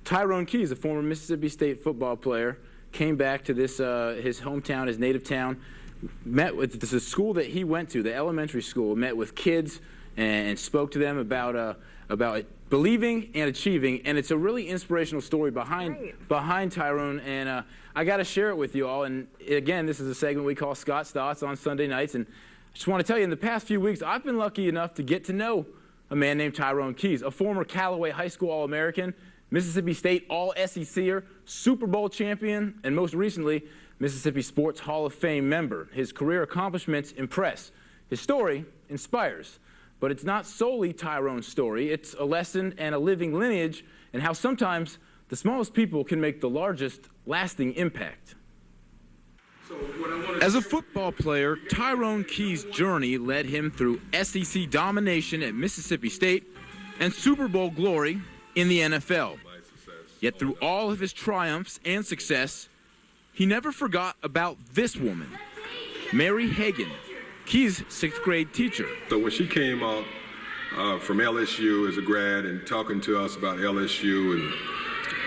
Tyrone Keys, a former Mississippi State football player, came back to this his hometown, his native town, met with the school that he went to, the elementary school, met with kids and spoke to them about believing and achieving, and it's a really inspirational story behind Tyrone, and I got to share it with you all. And again, this is a segment we call Scott's Thoughts on Sunday nights, and I just want to tell you, in the past few weeks, I've been lucky enough to get to know a man named Tyrone Keys, a former Callaway High School All-American, Mississippi State All-SECer, Super Bowl champion, and most recently, Mississippi Sports Hall of Fame member. His career accomplishments impress. His story inspires. But it's not solely Tyrone's story. It's a lesson and a living lineage and how sometimes the smallest people can make the largest lasting impact. As a football player, Tyrone Keys' journey led him through SEC domination at Mississippi State and Super Bowl glory in the NFL. Yet through all of his triumphs and success, he never forgot about this woman, Mary Hagan, Keys' sixth grade teacher. So when she came out from LSU as a grad and talking to us about LSU and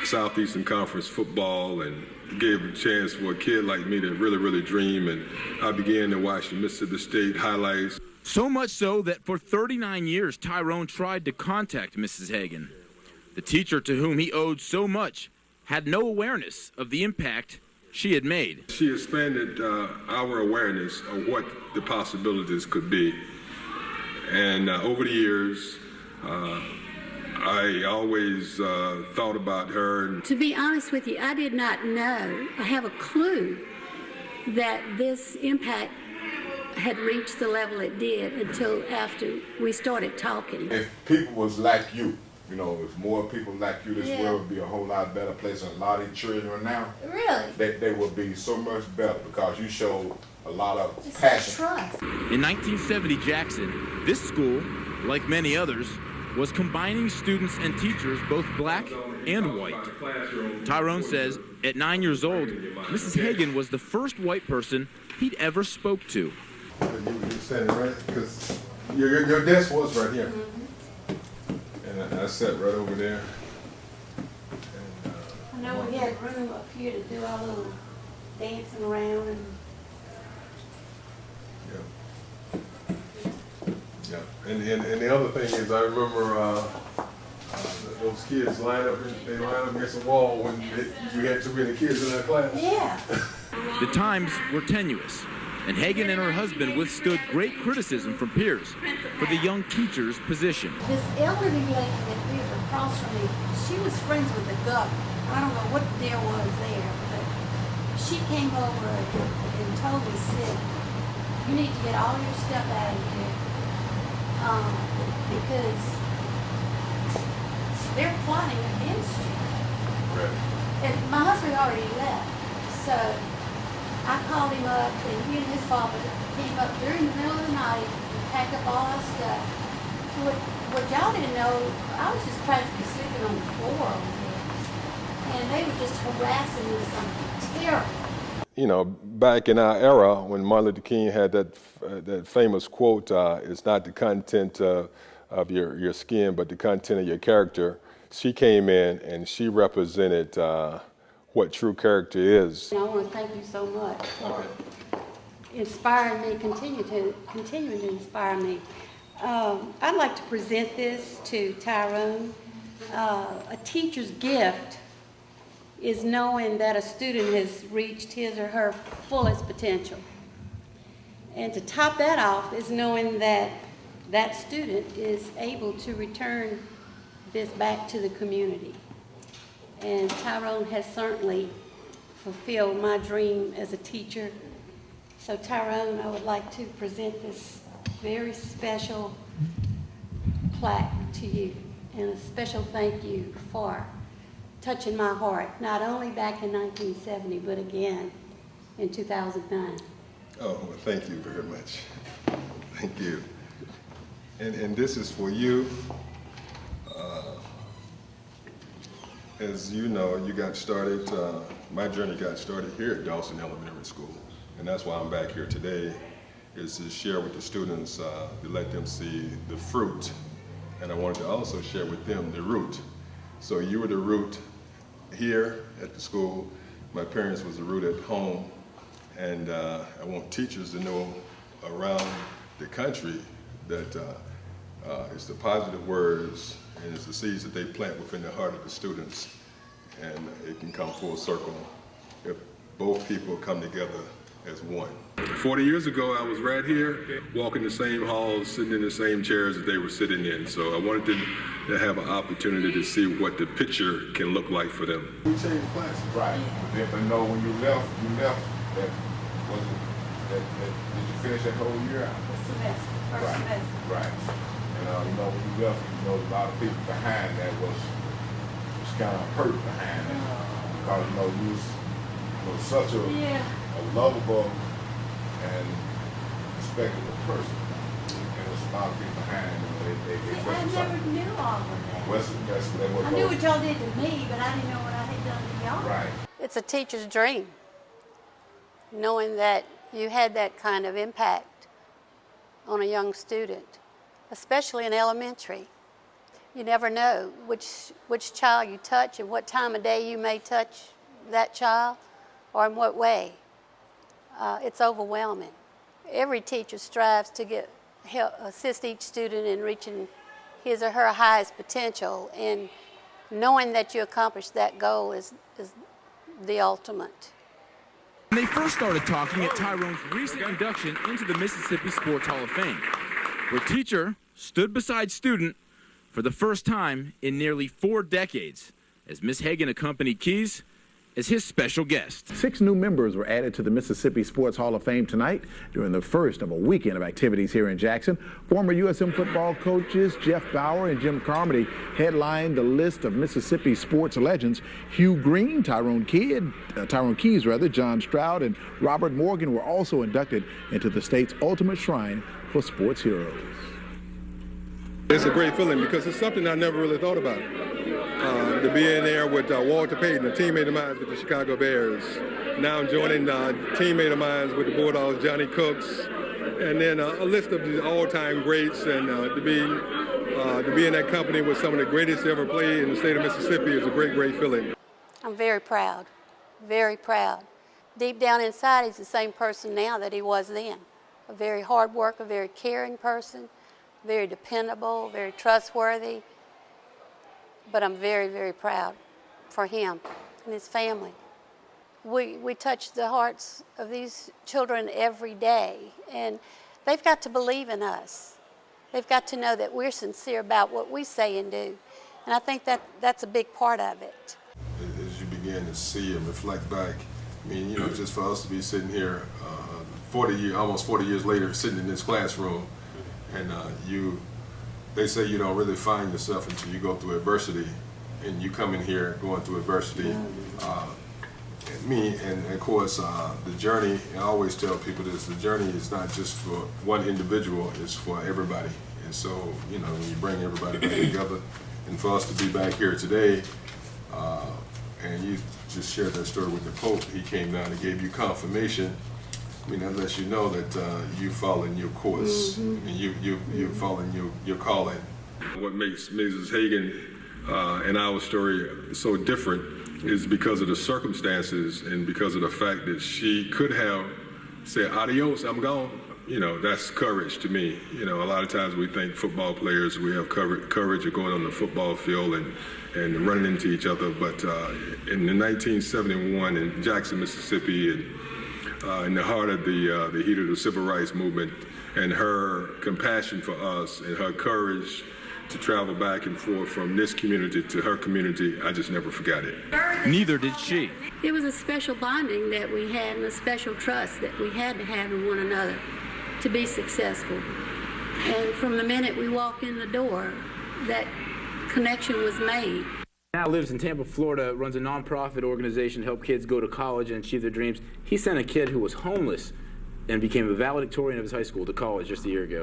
Southeastern Conference football, and gave a chance for a kid like me to really dream, and I began to watch the Mississippi State highlights. So much so that for 39 years, Tyrone tried to contact Mrs. Hagan. The teacher to whom he owed so much had no awareness of the impact she had made. She expanded our awareness of what the possibilities could be. And over the years, I always thought about her. To be honest with you, I did not know, I have a clue that this impact had reached the level it did until after we started talking. If people was like you, you know, if more people like you, this world would be a whole lot better place. And a lot of these children now, really, they would be so much better because you showed a lot of passion. Trust. In 1970 Jackson, this school, like many others, was combining students and teachers, both black and white. Tyrone says at 9 years old, Mrs. Hagan was the first white person he'd ever spoke to. You standing right, because your desk was right here. And I sat right over there. And, I know we had room up here to do our little dancing around and. Yeah. And the other thing is, I remember those kids lined up against the wall when you had too many kids in that class. Yeah. The times were tenuous, and Hagan and her husband withstood great criticism from peers for the young teacher's position. This elderly lady that lived across from me, she was friends with the governor. I don't know what the deal was there, but she came over and told me, said, you need to get all your stuff out of here because they're plotting against you. Right. And my husband already left, so I called him up, and he and his father came up during the middle of the night and packed up all our stuff. What y'all didn't know, I was just practically sleeping on the floor over there. And they were just harassing me something terrible. You know, back in our era when Martin Luther King had that famous quote, it's not the content of your skin, but the content of your character. She came in and she represented what true character is. And I want to thank you so much for inspiring me, continuing to inspire me. I'd like to present this to Tyrone. A teacher's gift is knowing that a student has reached his or her fullest potential. And to top that off is knowing that that student is able to return this back to the community. And Tyrone has certainly fulfilled my dream as a teacher. So Tyrone, I would like to present this very special plaque to you, and a special thank you for touching my heart, not only back in 1970, but again in 2009. Oh, well, thank you very much. Thank you. And this is for you. As you know, you got started, my journey got started here at Dawson Elementary School. And that's why I'm back here today, is to share with the students, to let them see the fruit. And I wanted to also share with them the root. So you were the root, here at the school. My parents was a root at home, and I want teachers to know around the country that it's the positive words and it's the seeds that they plant within the heart of the students, and it can come full circle if both people come together as one. 40 years ago, I was right here, walking the same halls, sitting in the same chairs that they were sitting in. So I wanted to have an opportunity to see what the picture can look like for them. We changed classes. Right. But no, when you left, that wasn't, did you finish that whole year out? The semester, first Right. semester. Right. And you know, when you left, you know, a lot of people behind that was kind of hurt behind that. Because, you know, you was such a lovable and respectable person. And there's a lot of people behind you. I never knew all of that. I I knew what y'all did to me, but I didn't know what I had done to y'all. Right. It's a teacher's dream, knowing that you had that kind of impact on a young student, especially in elementary. You never know which child you touch and what time of day you may touch that child or in what way. It's overwhelming. Every teacher strives to assist each student in reaching his or her highest potential, and knowing that you accomplish that goal is the ultimate. When they first started talking at Tyrone's recent induction into the Mississippi Sports Hall of Fame, where teacher stood beside student for the first time in nearly 4 decades, as Miss Hagan accompanied Keys as his special guest. 6 new members were added to the Mississippi Sports Hall of Fame tonight during the first of a weekend of activities here in Jackson. Former USM football coaches Jeff Bauer and Jim Carmody headlined the list of Mississippi sports legends. Hugh Green, Tyrone Keys, John Stroud, and Robert Morgan were also inducted into the state's ultimate shrine for sports heroes. It's a great feeling because it's something I never really thought about. To be in there with Walter Payton, a teammate of mine with the Chicago Bears. Now I'm joining a teammate of mine with the Bulldogs, Johnny Cooks, and then a list of the all-time greats. And to be in that company with some of the greatest ever played in the state of Mississippi is a great, great feeling. I'm very proud, very proud. Deep down inside, he's the same person now that he was then. A very hard worker, a very caring person, very dependable, very trustworthy. But I'm very, very proud for him and his family. We touch the hearts of these children every day, and they've got to believe in us. They've got to know that we're sincere about what we say and do, and I think that's a big part of it. As you begin to see and reflect back, I mean, you know, just for us to be sitting here almost 40 years later, sitting in this classroom, and they say you don't really find yourself until you go through adversity, and you come in here going through adversity. And of course, the journey, I always tell people this, the journey is not just for one individual, it's for everybody. And so, you know, when you bring everybody back together, and for us to be back here today, and you just shared that story with the Pope, he came down and gave you confirmation. I mean, that lets you know that you following your course, and you're following your calling. What makes Mrs. Hagan and our story so different is because of the circumstances and because of the fact that she could have said, adios, I'm gone. You know, that's courage to me. You know, a lot of times we think football players, we have courage of going on the football field and running into each other. But in 1971 in Jackson, Mississippi, in the heart of the heat of the civil rights movement, and her compassion for us and her courage to travel back and forth from this community to her community, I just never forgot it. Neither did she. It was a special bonding that we had and a special trust that we had to have in one another to be successful. And from the minute we walked in the door, that connection was made. Now lives in Tampa, Florida, runs a nonprofit organization to help kids go to college and achieve their dreams. He sent a kid who was homeless and became a valedictorian of his high school to college just a year ago.